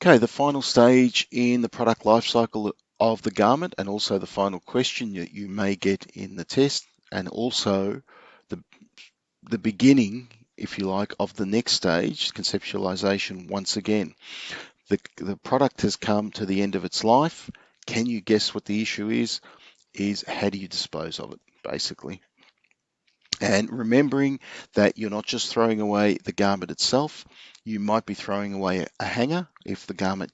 Okay, the final stage in the product life cycle of the garment, and also the final question that you may get in the test, and also the, the beginning, if you like, of the next stage, conceptualization once again. The product has come to the end of its life. Can you guess what the issue is? Is how do you dispose of it, basically. And remembering that you're not just throwing away the garment itself, you might be throwing away a hanger if the garment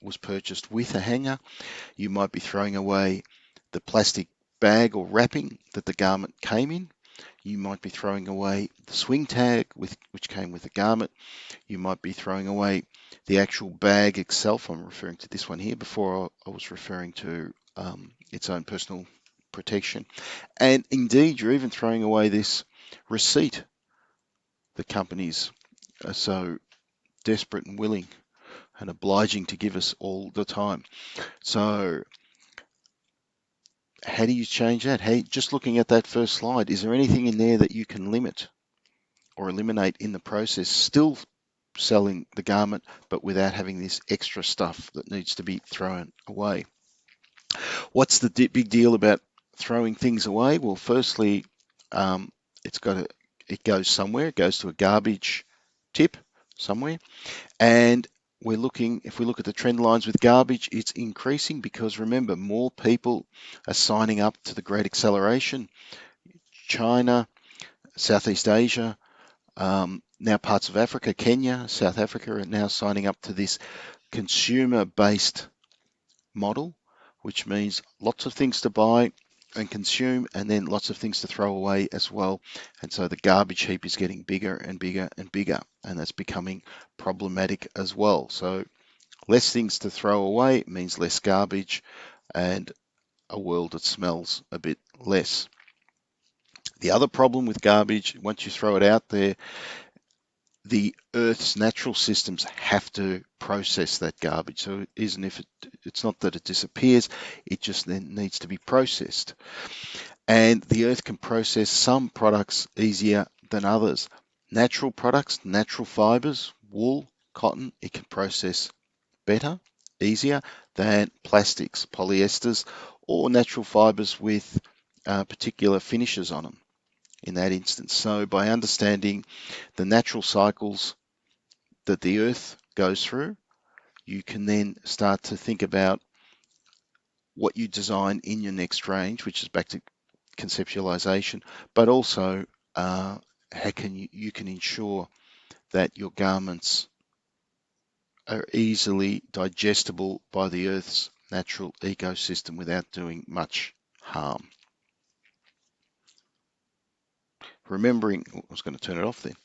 was purchased with a hanger. You might be throwing away the plastic bag or wrapping that the garment came in. You might be throwing away the swing tag which came with the garment. You might be throwing away the actual bag itself. I'm referring to this one here. Before I was referring to its own personal protection. And indeed, you're even throwing away this receipt the companies are so desperate and willing and obliging to give us all the time. So how do you change that? Hey, just looking at that first slide, is there anything in there that you can limit or eliminate in the process, still selling the garment, but without having this extra stuff that needs to be thrown away? What's the big deal about throwing things away? Well, firstly, um, it goes somewhere. It goes to a garbage tip somewhere, and if we look at the trend lines with garbage, it's increasing because remember, more people are signing up to the Great Acceleration. China, Southeast Asia, now parts of Africa, Kenya, South Africa are now signing up to this consumer-based model, which means lots of things to buy and consume, and then lots of things to throw away as well. And so the garbage heap is getting bigger and bigger and bigger, and that's becoming problematic as well. So less things to throw away means less garbage and a world that smells a bit less. The other problem with garbage, once you throw it out there, the Earth's natural systems have to process that garbage. So it isn't if it's not that it disappears, it just then needs to be processed. And the Earth can process some products easier than others. Natural products, natural fibers, wool, cotton, it can process better, easier than plastics, polyesters, or natural fibers with particular finishes on them in that instance. So by understanding the natural cycles that the earth goes through, you can then start to think about what you design in your next range, which is back to conceptualization, but also how can you can ensure that your garments are easily digestible by the Earth's natural ecosystem without doing much harm. Remembering, I was going to turn it off then.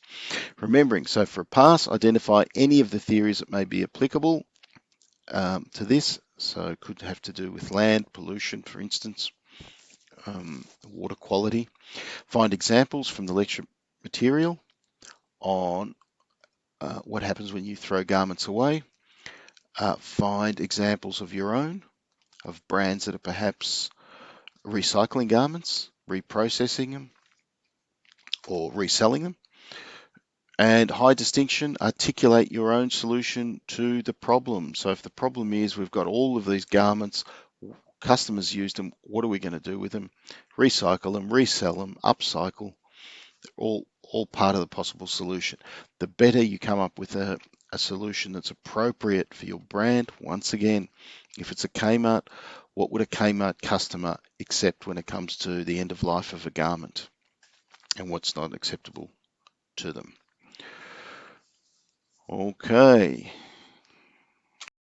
Remembering, so for a pass, identify any of the theories that may be applicable to this. So it could have to do with land, pollution, for instance, water quality. Find examples from the lecture material on what happens when you throw garments away. Find examples of your own, of brands that are perhaps recycling garments, reprocessing them, or reselling them. And high distinction, articulate your own solution to the problem. So if the problem is we've got all of these garments, customers use them, what are we going to do with them? Recycle them, resell them, upcycle, all part of the possible solution. The better you come up with a solution that's appropriate for your brand. Once again, if it's a Kmart, what would a Kmart customer accept when it comes to the end of life of a garment, and what's not acceptable to them? Okay.